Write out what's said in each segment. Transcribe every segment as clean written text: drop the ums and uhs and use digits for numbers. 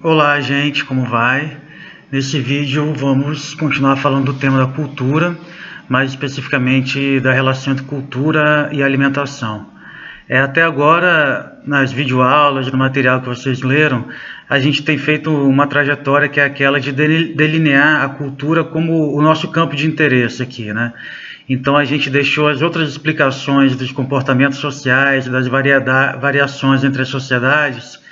Olá, gente, como vai? Nesse vídeo vamos continuar falando do tema da cultura, mais especificamente da relação entre cultura e alimentação. Até agora, nas videoaulas, no material que vocês leram, a gente tem feito uma trajetória que é aquela de delinear a cultura como o nosso campo de interesse aqui, né? Então a gente deixou as outras explicações dos comportamentos sociais, das variações entre as sociedades,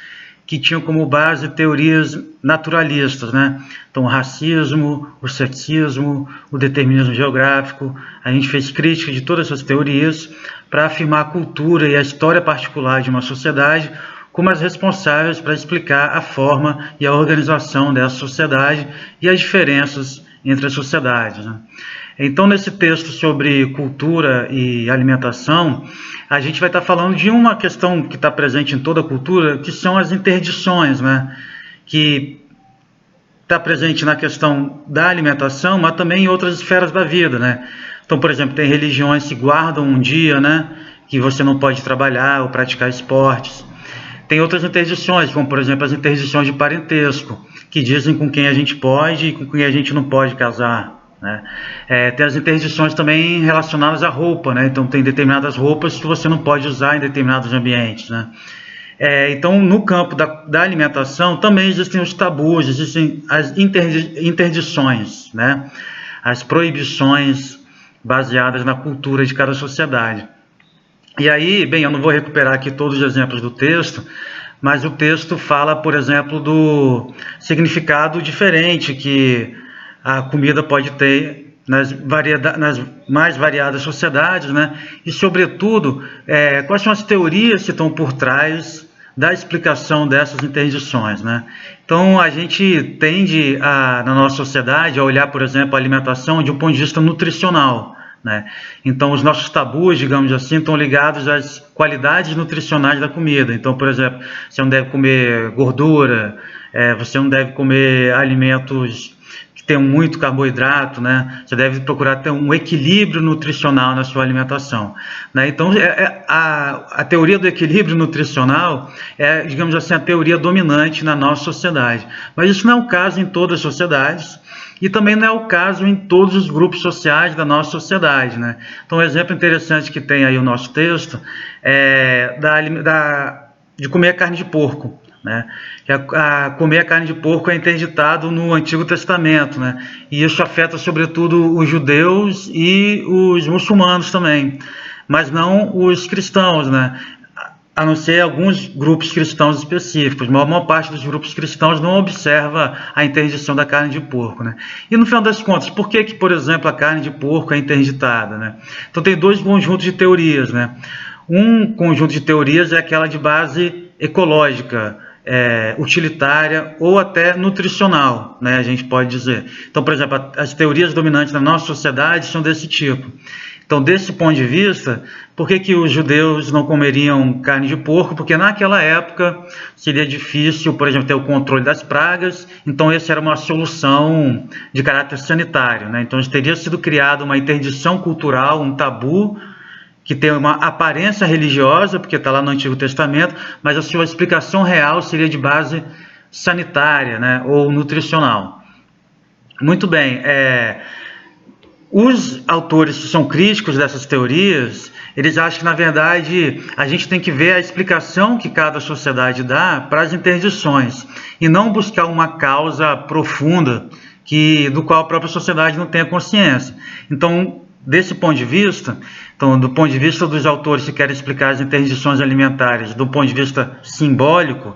que tinham como base teorias naturalistas, né? Então, o racismo, o sexismo, o determinismo geográfico. A gente fez crítica de todas essas teorias para afirmar a cultura e a história particular de uma sociedade como as responsáveis para explicar a forma e a organização dessa sociedade e as diferenças entre as sociedades, né? Então, nesse texto sobre cultura e alimentação, a gente vai estar falando de uma questão que está presente em toda a cultura, que são as interdições, né? Que está presente na questão da alimentação, mas também em outras esferas da vida, né? Então, por exemplo, tem religiões que guardam um dia, né? Que você não pode trabalhar ou praticar esportes. Tem outras interdições, como, por exemplo, as interdições de parentesco, que dizem com quem a gente pode e com quem a gente não pode casar, né? Tem as interdições também relacionadas à roupa, né? Então tem determinadas roupas que você não pode usar em determinados ambientes, né? Então no campo da alimentação também existem os tabus, existem as interdições, né? As proibições baseadas na cultura de cada sociedade. E aí, bem, eu não vou recuperar aqui todos os exemplos do texto, mas o texto fala, por exemplo, do significado diferente que a comida pode ter nas mais variadas sociedades, né? E, sobretudo, quais são as teorias que estão por trás da explicação dessas interdições, né? Então, a gente tende, na nossa sociedade, a olhar, por exemplo, a alimentação de um ponto de vista nutricional, né? Então, os nossos tabus, digamos assim, estão ligados às qualidades nutricionais da comida. Então, por exemplo, você não deve comer gordura, você não deve comer alimentos tem muito carboidrato, né? Você deve procurar ter um equilíbrio nutricional na sua alimentação, né? Então, a teoria do equilíbrio nutricional digamos assim, a teoria dominante na nossa sociedade. Mas isso não é o caso em todas as sociedades e também não é o caso em todos os grupos sociais da nossa sociedade, né? Então, um exemplo interessante que tem aí o nosso texto é de comer carne de porco, né? Comer a carne de porco é interditado no Antigo Testamento, né? E isso afeta sobretudo os judeus e os muçulmanos também, mas não os cristãos, né? A não ser alguns grupos cristãos específicos, mas a maior parte dos grupos cristãos não observa a interdição da carne de porco, né? E no final das contas, por que, por exemplo, a carne de porco é interditada, né? Então tem dois conjuntos de teorias, né? Um conjunto de teorias é aquela de base ecológica, utilitária ou até nutricional, né, a gente pode dizer. Então, por exemplo, as teorias dominantes na nossa sociedade são desse tipo. Então, desse ponto de vista, por que os judeus não comeriam carne de porco? Porque naquela época seria difícil, por exemplo, ter o controle das pragas, então essa era uma solução de caráter sanitário, né? Então, teria sido criada uma interdição cultural, um tabu, que tem uma aparência religiosa, porque está lá no Antigo Testamento, mas a sua explicação real seria de base sanitária, né, ou nutricional. Muito bem, os autores que são críticos dessas teorias, eles acham que, na verdade, a gente tem que ver a explicação que cada sociedade dá para as interdições, e não buscar uma causa profunda do qual a própria sociedade não tenha consciência. Então, desse ponto de vista, então, do ponto de vista dos autores que querem explicar as interdições alimentares, do ponto de vista simbólico,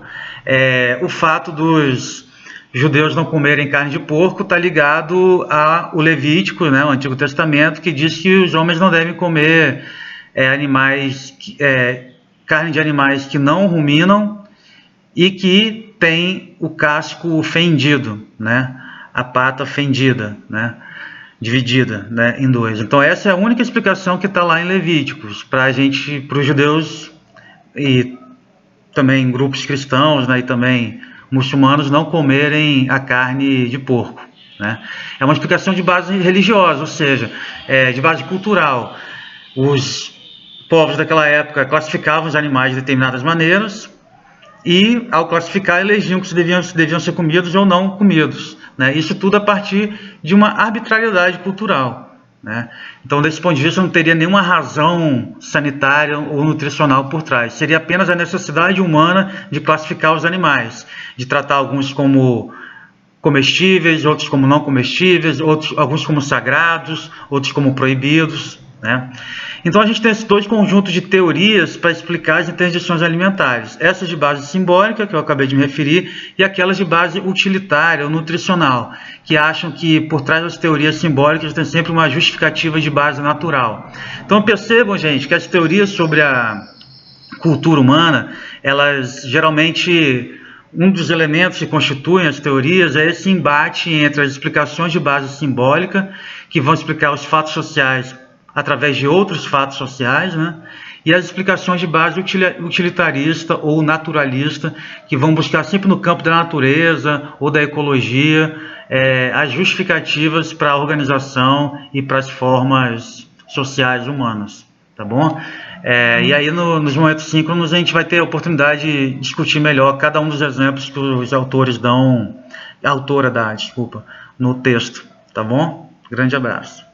o fato dos judeus não comerem carne de porco está ligado ao Levítico, né, o Antigo Testamento, que diz que os homens não devem comer carne de animais que não ruminam e que tem o casco fendido, né, a pata fendida, né, dividida, né, em dois. Então essa é a única explicação que está lá em Levíticos para os judeus e também grupos cristãos, né, e também muçulmanos não comerem a carne de porco, né? É uma explicação de base religiosa, ou seja, de base cultural. Os povos daquela época classificavam os animais de determinadas maneiras e, ao classificar, elegiam se deviam ser comidos ou não comidos, né? Isso tudo a partir de uma arbitrariedade cultural, né? Então, desse ponto de vista, não teria nenhuma razão sanitária ou nutricional por trás. Seria apenas a necessidade humana de classificar os animais, de tratar alguns como comestíveis, outros como não comestíveis, alguns como sagrados, outros como proibidos, né? Então a gente tem esses dois conjuntos de teorias para explicar as interdições alimentares. Essas de base simbólica, que eu acabei de me referir, e aquelas de base utilitária ou nutricional, que acham que por trás das teorias simbólicas tem sempre uma justificativa de base natural. Então percebam, gente, que as teorias sobre a cultura humana, elas geralmente... Um dos elementos que constituem as teorias é esse embate entre as explicações de base simbólica, que vão explicar os fatos sociais através de outros fatos sociais, né? E as explicações de base utilitarista ou naturalista, que vão buscar sempre no campo da natureza ou da ecologia as justificativas para a organização e para as formas sociais humanas, tá bom? E aí nos momentos síncronos a gente vai ter a oportunidade de discutir melhor cada um dos exemplos que os autores dão, a autora dá, desculpa, no texto, tá bom? Grande abraço.